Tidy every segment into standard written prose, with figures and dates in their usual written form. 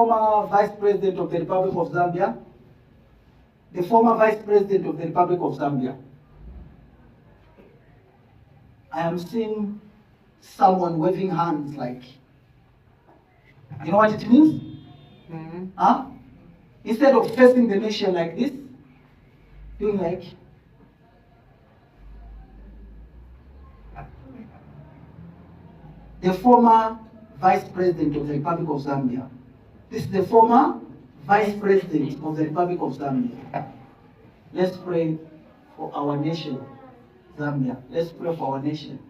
former Vice President of the Republic of Zambia. The former Vice President of the Republic of Zambia. I am seeing someone waving hands like, you know what it means? Mm-hmm. Huh? Instead of facing the nation like this, doing like, the former Vice President of the Republic of Zambia. This is the former Vice President of the Republic of Zambia. Let's pray for our nation, Zambia. Let's pray for our nation.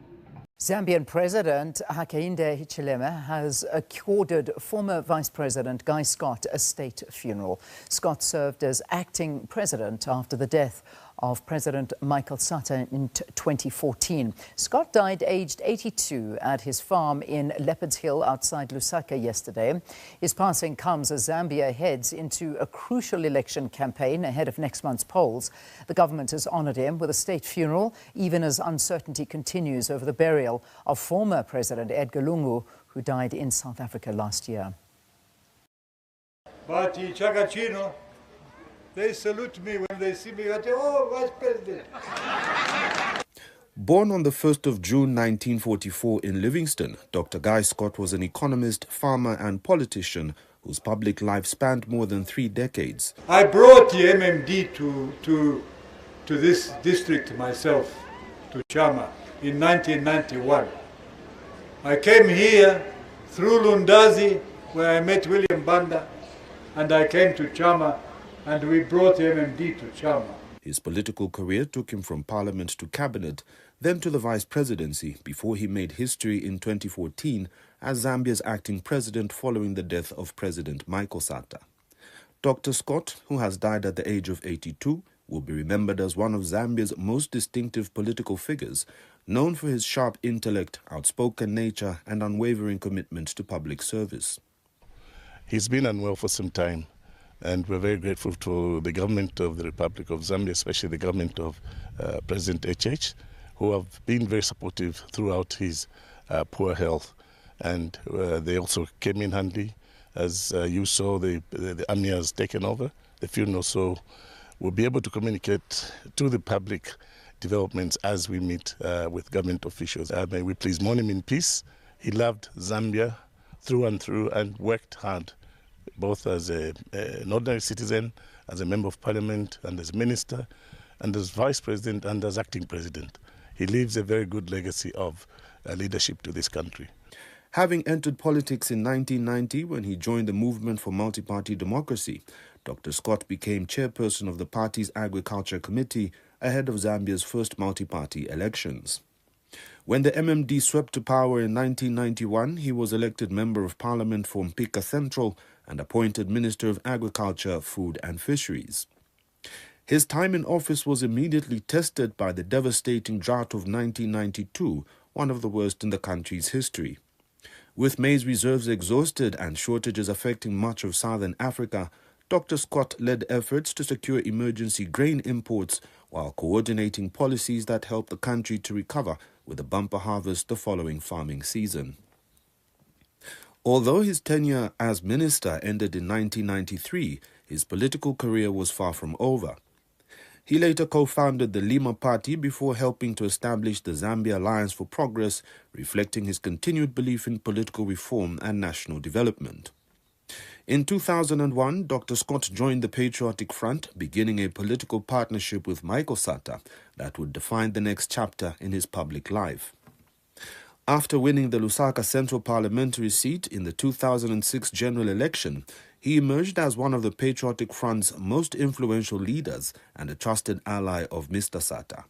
Zambian President Hakainde Hichilema has accorded former Vice President Guy Scott a state funeral. Scott served as acting president after the death of President Michael Sata in 2014. Scott died aged 82 at his farm in Leopards Hill outside Lusaka yesterday. His passing comes as Zambia heads into a crucial election campaign ahead of next month's polls. The government has honoured him with a state funeral, even as uncertainty continues over the burial of former President Edgar Lungu, who died in South Africa last year. Bati Chagachino, they salute me when they see me. They say, "Oh, Vice President." Born on the 1st of June 1944 in Livingston, Dr. Guy Scott was an economist, farmer and politician whose public life spanned more than 3 decades. I brought the MMD to this district myself, to Chama, in 1991. I came here through Lundazi, where I met William Banda, and I came to Chama, and we brought MMD to Chama. His political career took him from parliament to cabinet, then to the vice presidency, before he made history in 2014 as Zambia's acting president following the death of President Michael Sata. Dr. Scott, who has died at the age of 82, will be remembered as one of Zambia's most distinctive political figures, known for his sharp intellect, outspoken nature and unwavering commitment to public service. He's been unwell for some time, and we're very grateful to the government of the Republic of Zambia, especially the government of President HH, who have been very supportive throughout his poor health. And they also came in handy. As you saw, the army has taken over the funeral, so we'll be able to communicate to the public developments as we meet with government officials. May we please mourn him in peace. He loved Zambia through and through and worked hard, both as an ordinary citizen, as a member of parliament, and as minister, and as vice president, and as acting president. He leaves a very good legacy of leadership to this country. Having entered politics in 1990 when he joined the Movement for Multi-Party Democracy, Dr. Scott became chairperson of the party's Agriculture Committee ahead of Zambia's first multi-party elections. When the MMD swept to power in 1991, he was elected Member of Parliament for Mpika Central and appointed Minister of Agriculture, Food and Fisheries. His time in office was immediately tested by the devastating drought of 1992, one of the worst in the country's history. With maize reserves exhausted and shortages affecting much of southern Africa, Dr. Scott led efforts to secure emergency grain imports while coordinating policies that helped the country to recover with a bumper harvest the following farming season. Although his tenure as minister ended in 1993, his political career was far from over. He later co-founded the Lima Party before helping to establish the Zambia Alliance for Progress, reflecting his continued belief in political reform and national development. In 2001, Dr. Scott joined the Patriotic Front, beginning a political partnership with Michael Sata that would define the next chapter in his public life. After winning the Lusaka Central Parliamentary seat in the 2006 general election, he emerged as one of the Patriotic Front's most influential leaders and a trusted ally of Mr. Sata.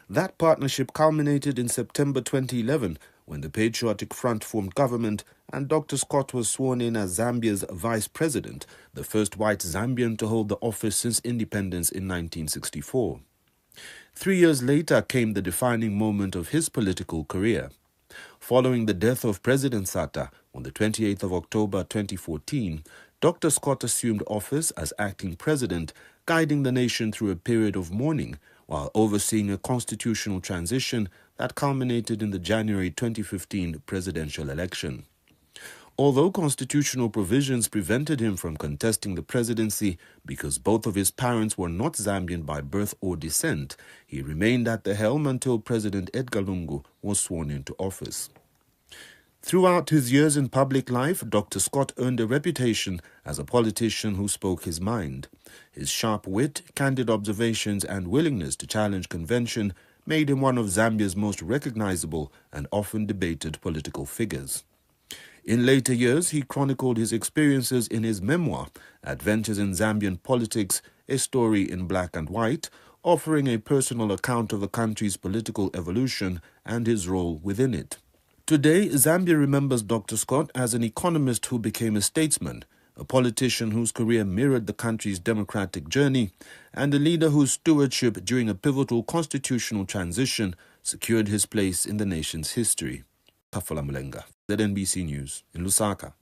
That partnership culminated in September 2011 when the Patriotic Front formed government and Dr. Scott was sworn in as Zambia's vice president, the first white Zambian to hold the office since independence in 1964. 3 years later came the defining moment of his political career. Following the death of President Sata on the 28th of October 2014, Dr. Scott assumed office as acting president, guiding the nation through a period of mourning while overseeing a constitutional transition that culminated in the January 2015 presidential election. Although constitutional provisions prevented him from contesting the presidency because both of his parents were not Zambian by birth or descent, he remained at the helm until President Edgar Lungu was sworn into office. Throughout his years in public life, Dr. Scott earned a reputation as a politician who spoke his mind. His sharp wit, candid observations, and willingness to challenge convention made him one of Zambia's most recognizable and often debated political figures. In later years, he chronicled his experiences in his memoir, Adventures in Zambian Politics, A Story in Black and White, offering a personal account of the country's political evolution and his role within it. Today, Zambia remembers Dr. Scott as an economist who became a statesman, a politician whose career mirrored the country's democratic journey, and a leader whose stewardship during a pivotal constitutional transition secured his place in the nation's history. Kafala Mulenga, ZNBC News in Lusaka.